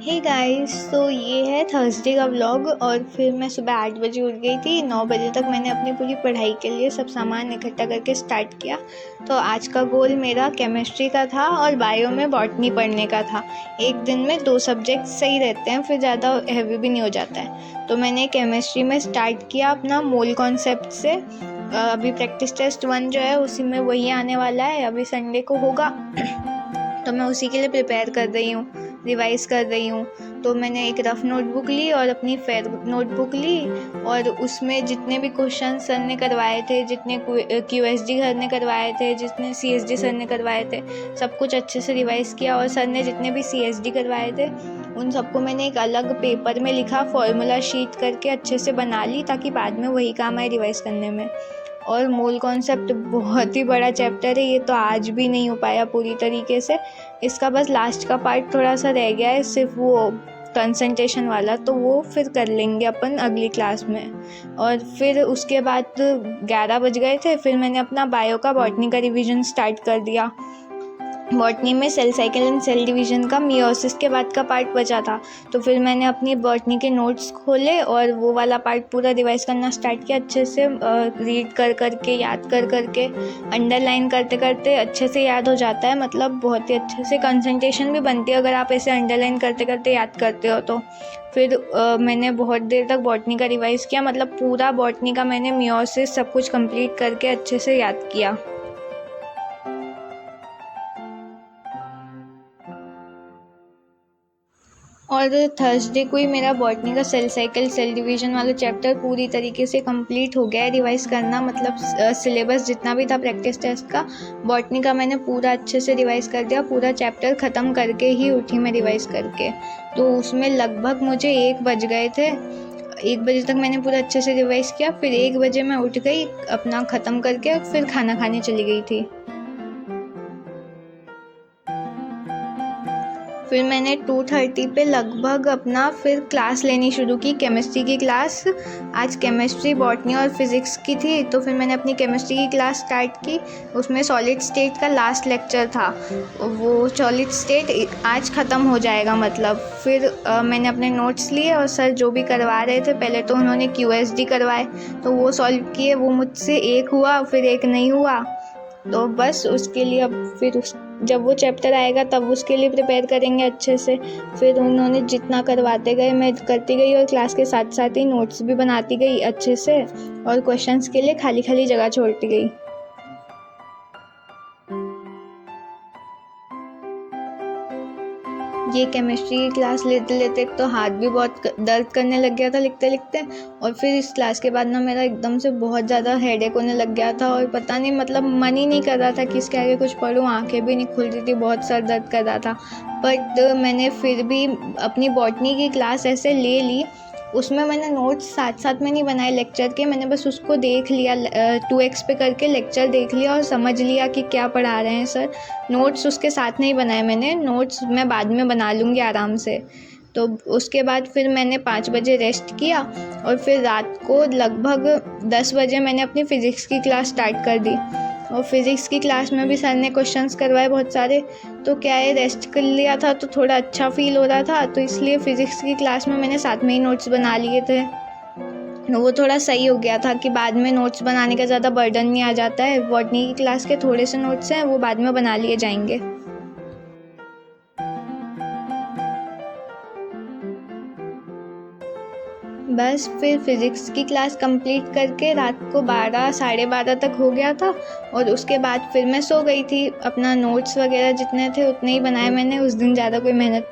Hey guys, तो ये है थर्सडे का व्लॉग। और फिर मैं सुबह 8 बजे उठ गई थी। 9 बजे तक मैंने अपनी पूरी पढ़ाई के लिए सब सामान इकट्ठा करके स्टार्ट किया। तो आज का गोल मेरा केमिस्ट्री का था और बायो में बॉटनी पढ़ने का था। एक दिन में 2 सब्जेक्ट सही रहते हैं, फिर ज़्यादा हैवी भी नहीं हो जाता है। तो मैंने केमिस्ट्री में स्टार्ट किया अपना मोल कॉन्सेप्ट से। अभी प्रैक्टिस टेस्ट 1 जो है उसी में वही आने वाला है, अभी संडे को होगा। तो मैं उसी के लिए प्रिपेयर कर रही हूँ, रिवाइज़ कर रही हूँ। तो मैंने एक रफ़ नोटबुक ली और अपनी फेयर नोटबुक ली, और उसमें जितने भी क्वेश्चन सर ने करवाए थे, जितने QSD सर ने करवाए थे, जितने CSD सर ने करवाए थे, सब कुछ अच्छे से रिवाइज़ किया। और सर ने जितने भी CSD करवाए थे उन सबको मैंने एक अलग पेपर में लिखा, फॉर्मूला शीट करके अच्छे से बना ली, ताकि बाद में वही काम आए रिवाइज़ करने में। और मोल कॉन्सेप्ट बहुत ही बड़ा चैप्टर है, ये तो आज भी नहीं हो पाया पूरी तरीके से। इसका बस लास्ट का पार्ट थोड़ा सा रह गया है, सिर्फ वो कंसंट्रेशन वाला, तो वो फिर कर लेंगे अपन अगली क्लास में। और फिर उसके बाद 11 बज गए थे, फिर मैंने अपना बायो का बॉटनी का रिवीजन स्टार्ट कर दिया। बॉटनी में cell cycle and cell division का मियोसिस के बाद का पार्ट बचा था, तो फिर मैंने अपनी बॉटनी के नोट्स खोले और वो वाला पार्ट पूरा रिवाइज़ करना स्टार्ट किया, अच्छे से रीड कर करके, याद कर करके, अंडरलाइन करते करते अच्छे से याद हो जाता है। मतलब बहुत ही अच्छे से कंसंट्रेशन भी बनती है अगर आप ऐसे अंडरलाइन करते करते याद करते हो तो। फिर मैंने बहुत देर तक बॉटनी का रिवाइज़ किया, मतलब पूरा बॉटनी का मैंने मियोसिस सब कुछ कंप्लीट करके अच्छे से याद किया। और थर्सडे को ही मेरा बॉटनी का सेल साइकिल सेल डिवीज़न वाला चैप्टर पूरी तरीके से कंप्लीट हो गया है रिवाइज़ करना। मतलब सिलेबस जितना भी था प्रैक्टिस टेस्ट का, बॉटनी का मैंने पूरा अच्छे से रिवाइज़ कर दिया। पूरा चैप्टर ख़त्म करके ही उठी मैं रिवाइज़ करके। तो उसमें लगभग मुझे 1 बज गए थे। 1 बजे तक मैंने पूरा अच्छे से रिवाइज़ किया। फिर 1 बजे मैं उठ गई अपना ख़त्म करके, फिर खाना खाने चली गई थी। फिर मैंने 2:30 पे लगभग अपना फिर क्लास लेनी शुरू की, केमिस्ट्री की क्लास। आज केमिस्ट्री, बॉटनी और फिज़िक्स की थी, तो फिर मैंने अपनी केमिस्ट्री की क्लास स्टार्ट की। उसमें सॉलिड स्टेट का लास्ट लेक्चर था, वो सॉलिड स्टेट आज ख़त्म हो जाएगा मतलब। फिर मैंने अपने नोट्स लिए और सर जो भी करवा रहे थे, पहले तो उन्होंने QSD करवाए, तो वो सॉल्व किए। वो मुझसे एक हुआ, फिर एक नहीं हुआ, तो बस उसके लिए अब फिर जब वो चैप्टर आएगा तब उसके लिए प्रिपेयर करेंगे अच्छे से। फिर उन्होंने जितना करवाते गए मैं करती गई, और क्लास के साथ साथ ही नोट्स भी बनाती गई अच्छे से, और क्वेश्चंस के लिए खाली खाली जगह छोड़ती गई। ये केमिस्ट्री की क्लास लेते लेते तो हाथ भी बहुत दर्द करने लग गया था लिखते लिखते। और फिर इस क्लास के बाद ना मेरा एकदम से बहुत ज़्यादा हेडेक होने लग गया था, और पता नहीं मतलब मन ही नहीं कर रहा था कि इसके आगे कुछ पढूं। आंखें भी नहीं खुल रही थी, बहुत सर दर्द कर रहा था। बट मैंने फिर भी अपनी बॉटनी की क्लास ऐसे ले ली। उसमें मैंने नोट्स साथ साथ में नहीं बनाए लेक्चर के, मैंने बस उसको देख लिया, 2x पे करके लेक्चर देख लिया और समझ लिया कि क्या पढ़ा रहे हैं सर। नोट्स उसके साथ नहीं बनाए मैंने, नोट्स मैं बाद में बना लूँगी आराम से। तो उसके बाद फिर मैंने 5 बजे रेस्ट किया, और फिर रात को लगभग 10 बजे मैंने अपनी फ़िज़िक्स की क्लास स्टार्ट कर दी। और फिज़िक्स की क्लास में भी सर ने क्वेश्चंस करवाए बहुत सारे, तो क्या है, रेस्ट कर लिया था तो थोड़ा अच्छा फील हो रहा था, तो इसलिए फ़िज़िक्स की क्लास में मैंने साथ में ही नोट्स बना लिए थे। वो थोड़ा सही हो गया था कि बाद में नोट्स बनाने का ज़्यादा बर्डन नहीं आ जाता है। बॉटनी की क्लास के थोड़े से नोट्स हैं, वो बाद में बना लिए जाएंगे। बस फिर फिज़िक्स की क्लास कंप्लीट करके रात को 12 साढ़े 12 तक हो गया था, और उसके बाद फिर मैं सो गई थी। अपना नोट्स वगैरह जितने थे उतने ही बनाए मैंने उस दिन, ज़्यादा कोई मेहनत